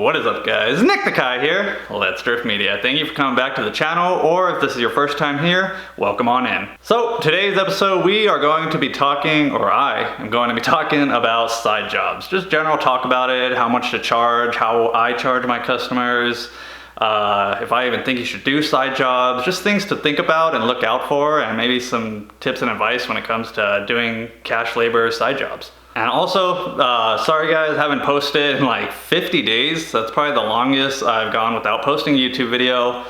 What is up, guys? Nick the Kai here. Let's Drift Media. Thank you for coming back to the channel, or if this is your first time here, welcome on in. So today's episode, we are going to be talking, or I am going to be talking about side jobs. Just general talk about it, how much to charge, how I charge my customers, if I even think you should do side jobs, just things to think about and look out for, and maybe some tips and advice when it comes to doing cash labor side jobs. And also, sorry guys, I haven't posted in like 50 days. That's probably the longest I've gone without posting a YouTube video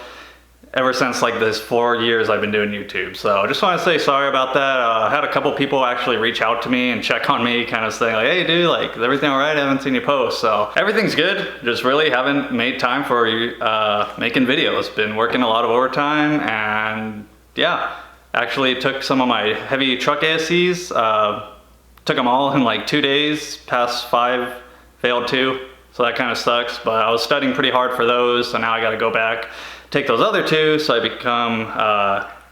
ever since like this 4 years I've been doing YouTube. So I just want to say sorry about that. I had a couple people actually reach out to me and check on me, kind of saying like, hey dude, like, is everything all right? I haven't seen you post. So everything's good. Just really haven't made time for making videos. Been working a lot of overtime, and yeah, actually took some of my heavy truck ASCs, took them all in like 2 days, passed 5, failed 2, so that kind of sucks. But I was studying pretty hard for those, so now I got to go back, take those other 2, so I become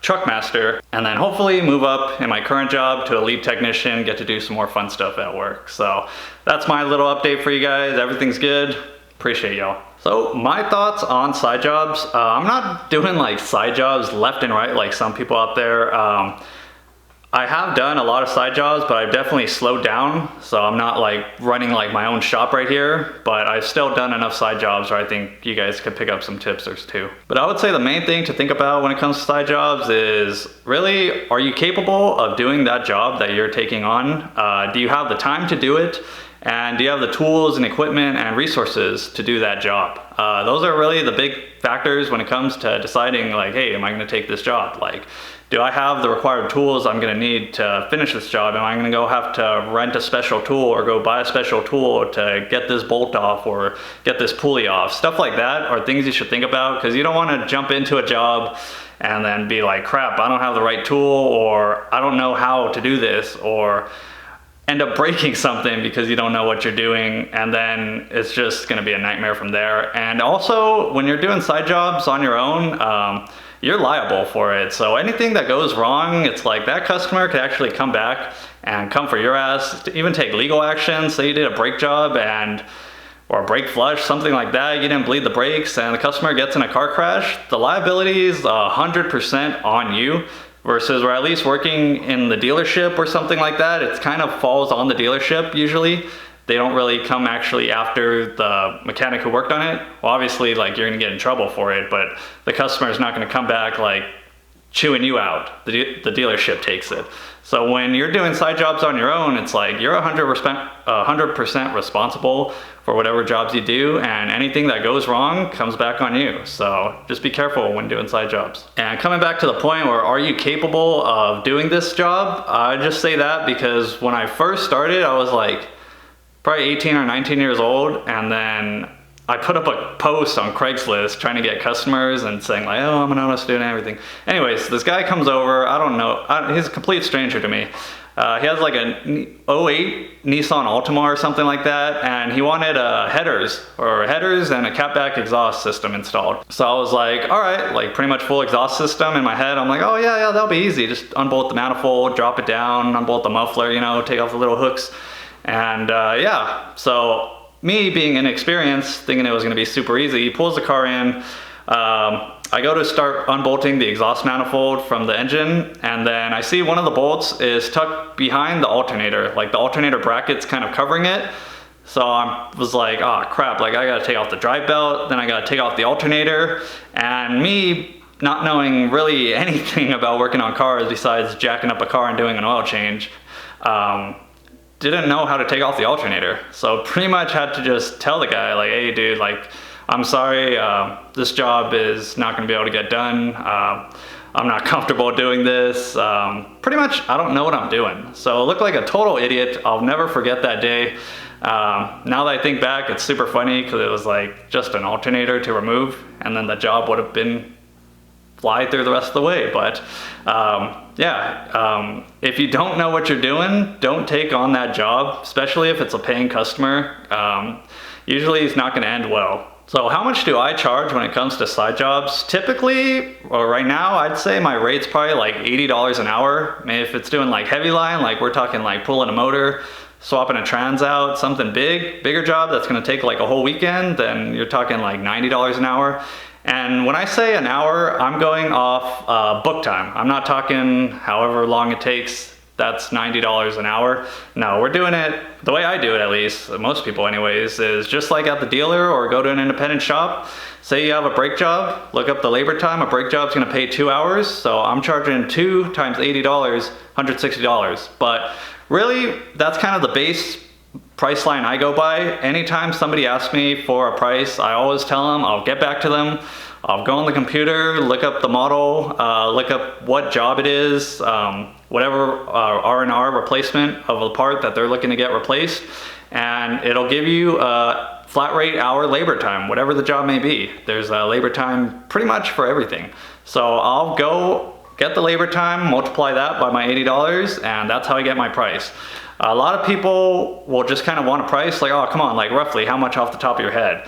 truck master, and then hopefully move up in my current job to a lead technician, get to do some more fun stuff at work. So that's my little update for you guys. Everything's good. Appreciate y'all. So my thoughts on side jobs. I'm not doing like side jobs left and right like some people out there. I have done a lot of side jobs, but I've definitely slowed down. So I'm not like running like my own shop right here, but I've still done enough side jobs where I think you guys could pick up some tips or two. But I would say the main thing to think about when it comes to side jobs is really, are you capable of doing that job that you're taking on? Do you have the time to do it? And do you have the tools and equipment and resources to do that job? Those are really the big factors when it comes to deciding like, hey, am I gonna take this job? Like, do I have the required tools I'm gonna need to finish this job? Am I gonna go have to rent a special tool or go buy a special tool to get this bolt off or get this pulley off? Stuff like that are things you should think about, because you don't wanna jump into a job and then be like, crap, I don't have the right tool, or I don't know how to do this, or end up breaking something because you don't know what you're doing, and then it's just gonna be a nightmare from there. And also, when you're doing side jobs on your own, you're liable for it. So anything that goes wrong, it's like that customer could actually come back and come for your ass, to even take legal action. Say you did a brake job or a brake flush, something like that, you didn't bleed the brakes, and the customer gets in a car crash, the liability is 100% on you. Versus where at least working in the dealership or something like that, it kind of falls on the dealership usually. They don't really come actually after the mechanic who worked on it. Well, obviously, like, you're gonna get in trouble for it, but the customer is not gonna come back like chewing you out. The dealership takes it. So when you're doing side jobs on your own, it's like you're 100% responsible for whatever jobs you do, and anything that goes wrong comes back on you. So just be careful when doing side jobs. And coming back to the point where, are you capable of doing this job? I just say that because when I first started, I was like probably 18 or 19 years old, and then I put up a post on Craigslist trying to get customers and saying like, oh, I'm an honest student and everything. Anyways, this guy comes over, I don't know, he's a complete stranger to me. He has like a 08 Nissan Altima or something like that, and he wanted headers and a catback exhaust system installed. So I was like, all right, like pretty much full exhaust system in my head. I'm like, oh yeah, that'll be easy. Just unbolt the manifold, drop it down, unbolt the muffler, you know, take off the little hooks. And yeah, so me being inexperienced, thinking it was gonna be super easy, he pulls the car in. I go to start unbolting the exhaust manifold from the engine, and then I see one of the bolts is tucked behind the alternator, like the alternator bracket's kind of covering it. So I was like, oh crap, like I gotta take off the drive belt, then I gotta take off the alternator, and me not knowing really anything about working on cars besides jacking up a car and doing an oil change, didn't know how to take off the alternator. So pretty much had to just tell the guy like, hey dude, like, I'm sorry, this job is not gonna be able to get done. I'm not comfortable doing this. Pretty much, I don't know what I'm doing. So I look like a total idiot. I'll never forget that day. Now that I think back, it's super funny because it was like just an alternator to remove, and then the job would have been fly through the rest of the way. But yeah, if you don't know what you're doing, don't take on that job, especially if it's a paying customer. Usually it's not gonna end well. So how much do I charge when it comes to side jobs? Typically, or right now, I'd say my rate's probably like $80 an hour. Maybe if it's doing like heavy line, like we're talking like pulling a motor, swapping a trans out, something bigger job that's gonna take like a whole weekend, then you're talking like $90 an hour. And when I say an hour, I'm going off book time. I'm not talking however long it takes, that's $90 an hour. No, we're doing it, the way I do it at least, most people anyways, is just like at the dealer or go to an independent shop. Say you have a brake job, look up the labor time, a brake job's gonna pay 2 hours, so I'm charging 2 times $80, $160. But really, that's kind of the base price line I go by. Anytime somebody asks me for a price, I always tell them, I'll get back to them. I'll go on the computer, look up the model, look up what job it is, whatever R&R replacement of a part that they're looking to get replaced, and it'll give you a flat rate hour labor time, whatever the job may be. There's a labor time pretty much for everything. So I'll go get the labor time, multiply that by my $80, and that's how I get my price. A lot of people will just kind of want a price like, oh, come on, like roughly how much off the top of your head?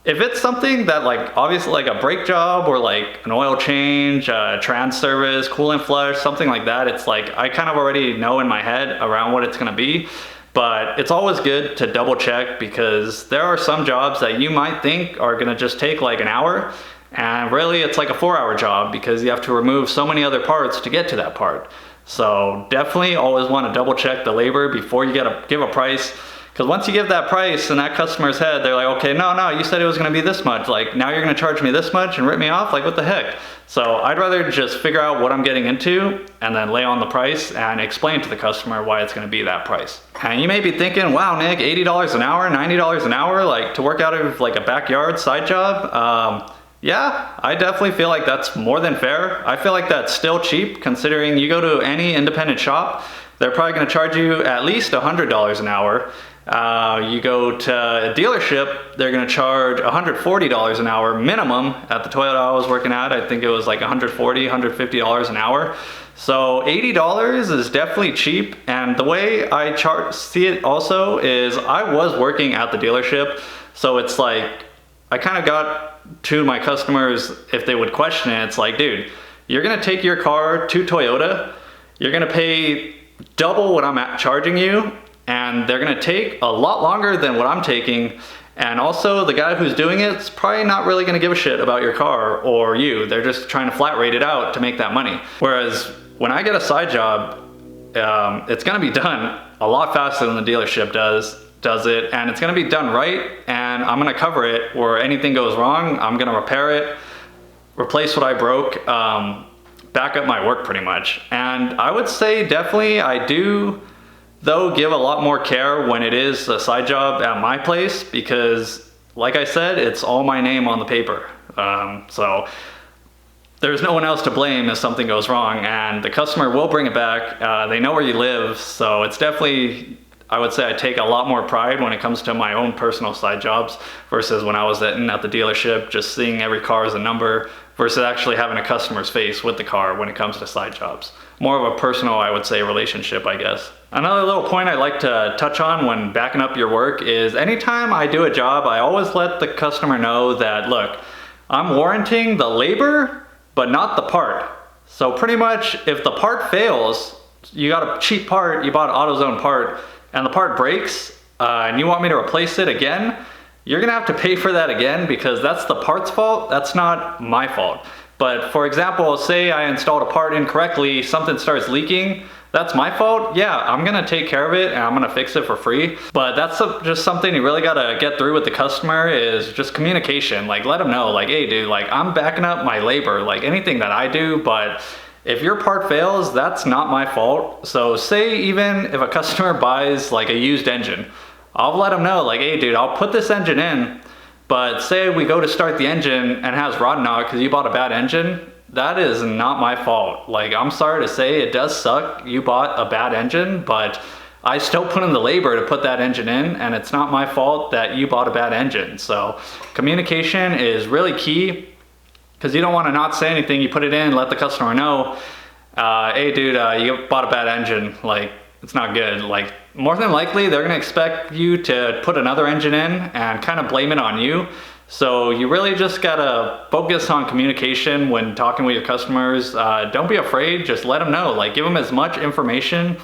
If it's something that like, obviously like a brake job or like an oil change, trans service, coolant flush, something like that, it's like, I kind of already know in my head around what it's gonna be, but it's always good to double check because there are some jobs that you might think are gonna just take like an hour, and really it's like a 4-hour job because you have to remove so many other parts to get to that part. So definitely always want to double check the labor before you give a price, because once you give that price in that customer's head, they're like, okay, no, you said it was going to be this much, like now you're going to charge me this much and rip me off, like what the heck? So I'd rather just figure out what I'm getting into and then lay on the price and explain to the customer why it's going to be that price. And you may be thinking, wow, Nick, $80 an hour, $90 an hour, like to work out of like a backyard side job? Yeah, I definitely feel like that's more than fair. I feel like that's still cheap considering you go to any independent shop, they're probably going to charge you at least $100 an hour. You go to a dealership, they're going to charge $140 an hour minimum. At the Toyota I was working at, I think it was like $140, $150 an hour. So $80 is definitely cheap. And the way I see it also is I was working at the dealership, so it's like I kind of got to my customers, if they would question it, it's like, dude, you're gonna take your car to Toyota, you're gonna pay double what I'm charging you, and they're gonna take a lot longer than what I'm taking, and also the guy who's doing it's probably not really gonna give a shit about your car or you. They're just trying to flat rate it out to make that money. Whereas when I get a side job, it's gonna be done a lot faster than the dealership does it, and it's gonna be done right, and I'm gonna cover it where anything goes wrong. I'm gonna repair it, replace what I broke, back up my work pretty much. And I would say definitely I do though give a lot more care when it is a side job at my place, because like I said, it's all my name on the paper. So there's no one else to blame if something goes wrong, and the customer will bring it back. They know where you live, so it's definitely, I would say I take a lot more pride when it comes to my own personal side jobs versus when I was at the dealership, just seeing every car as a number versus actually having a customer's face with the car when it comes to side jobs. More of a personal, I would say, relationship, I guess. Another little point I'd like to touch on when backing up your work is anytime I do a job, I always let the customer know that, look, I'm warranting the labor, but not the part. So pretty much if the part fails, you got a cheap part, you bought an AutoZone part, and the part breaks, and you want me to replace it again, you're gonna have to pay for that again because that's the part's fault, that's not my fault. But for example, say I installed a part incorrectly, something starts leaking, that's my fault. Yeah, I'm gonna take care of it and I'm gonna fix it for free. But that's just something you really gotta get through with the customer, is just communication. Like let them know, like, hey dude, like I'm backing up my labor, like anything that I do, but if your part fails, that's not my fault. So say even if a customer buys like a used engine, I'll let them know like, hey dude, I'll put this engine in, but say we go to start the engine and it has rotten out because you bought a bad engine, that is not my fault. Like, I'm sorry to say, it does suck, you bought a bad engine, but I still put in the labor to put that engine in, and it's not my fault that you bought a bad engine. So communication is really key, because you don't want to not say anything. You put it in, let the customer know, hey dude, you bought a bad engine, like it's not good. Like more than likely they're gonna expect you to put another engine in and kind of blame it on you. So you really just gotta focus on communication when talking with your customers. Don't be afraid, just let them know, like give them as much information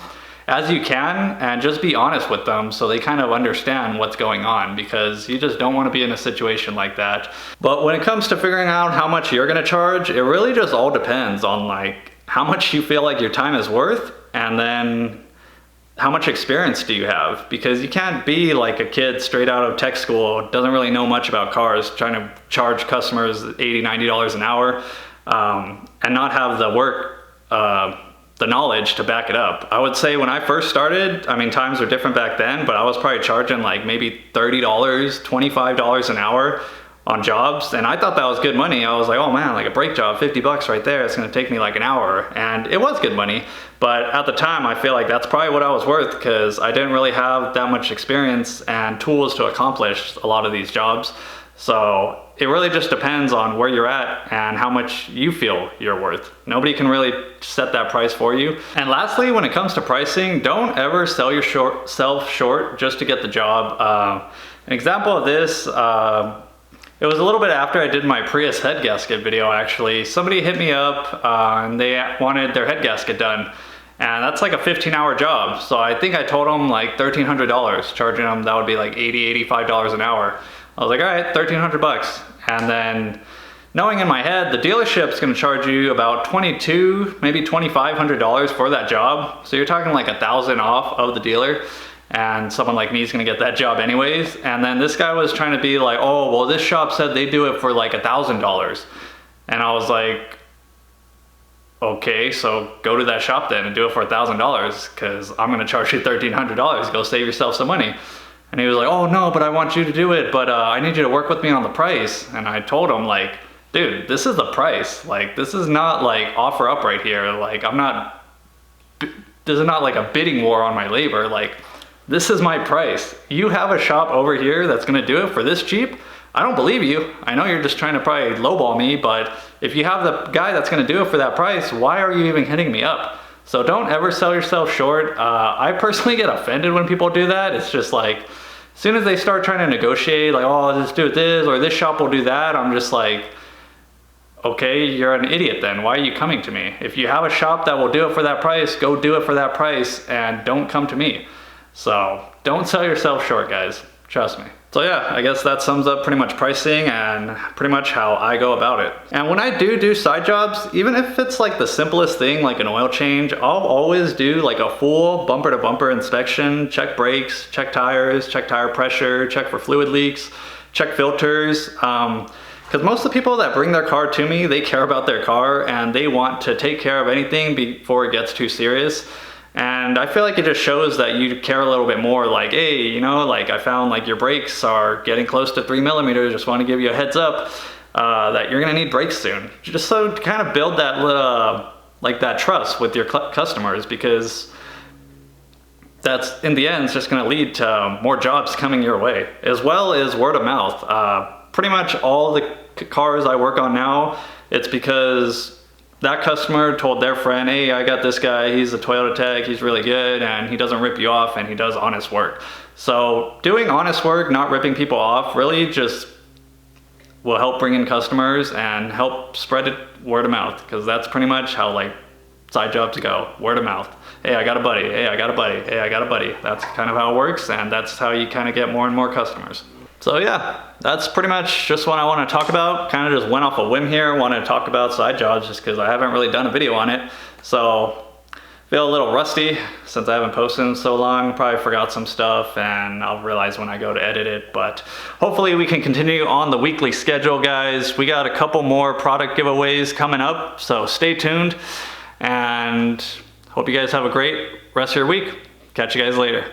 as you can, and just be honest with them so they kind of understand what's going on, because you just don't want to be in a situation like that. But when it comes to figuring out how much you're going to charge, it really just all depends on like how much you feel like your time is worth, and then how much experience do you have? Because you can't be like a kid straight out of tech school, doesn't really know much about cars, trying to charge customers $80, $90 an hour, and not have the work, the knowledge to back it up. I would say when I first started, I mean, times were different back then, but I was probably charging like maybe $30, $25 an hour on jobs, and I thought that was good money. I was like, oh man, like a brake job, 50 bucks right there, it's gonna take me like an hour. And it was good money, but at the time I feel like that's probably what I was worth, because I didn't really have that much experience and tools to accomplish a lot of these jobs. So it really just depends on where you're at and how much you feel you're worth. Nobody can really set that price for you. And lastly, when it comes to pricing, don't ever sell yourself short just to get the job. An example of this, it was a little bit after I did my Prius head gasket video actually. Somebody hit me up and they wanted their head gasket done. And that's like a 15-hour job. So I think I told them like $1,300, charging them that would be like $80, $85 an hour. I was like, all right, 1,300 bucks. And then knowing in my head, the dealership's gonna charge you about $2,200, maybe $2,500 for that job. So you're talking like $1,000 off of the dealer. And someone like me is gonna get that job anyways. And then this guy was trying to be like, oh, well, this shop said they do it for like $1,000. And I was like, okay, so go to that shop then and do it for $1,000, because I'm gonna charge you $1,300. Go save yourself some money. And he was like, oh no, but I want you to do it, but I need you to work with me on the price. And I told him like, dude, this is the price. Like, this is not like offer up right here. Like, this is not like a bidding war on my labor. Like, this is my price. You have a shop over here that's gonna do it for this cheap? I don't believe you. I know you're just trying to probably lowball me, but if you have the guy that's gonna do it for that price, why are you even hitting me up? So don't ever sell yourself short. I personally get offended when people do that. It's just like, as soon as they start trying to negotiate, like, oh, let's do it this, or this shop will do that, I'm just like, okay, you're an idiot then. Why are you coming to me? If you have a shop that will do it for that price, go do it for that price and don't come to me. So don't sell yourself short, guys. Trust me. So yeah, I guess that sums up pretty much pricing and pretty much how I go about it. And when I do side jobs, even if it's like the simplest thing, like an oil change, I'll always do like a full bumper to bumper inspection, check brakes, check tires, check tire pressure, check for fluid leaks, check filters. Because most of the people that bring their car to me, they care about their car and they want to take care of anything before it gets too serious. And I feel like it just shows that you care a little bit more, like, hey, you know, like I found like your brakes are getting close to 3 millimeters, just want to give you a heads up that you're gonna need brakes soon. Just so to kind of build that like that trust with your customers, because that's in the end it's just gonna lead to more jobs coming your way, as well as word of mouth. Pretty much all the cars I work on now, it's because that customer told their friend, hey, I got this guy, he's a Toyota tech, he's really good, and he doesn't rip you off, and he does honest work. So doing honest work, not ripping people off, really just will help bring in customers and help spread it word of mouth, because that's pretty much how like side jobs go, word of mouth. Hey, I got a buddy, hey, I got a buddy, hey, I got a buddy. That's kind of how it works, and that's how you kind of get more and more customers. So yeah, that's pretty much just what I want to talk about. Kind of just went off a whim here, wanted to talk about side jobs just because I haven't really done a video on it. So feel a little rusty since I haven't posted in so long. Probably forgot some stuff and I'll realize when I go to edit it. But hopefully we can continue on the weekly schedule, guys. We got a couple more product giveaways coming up, so stay tuned. And hope you guys have a great rest of your week. Catch you guys later.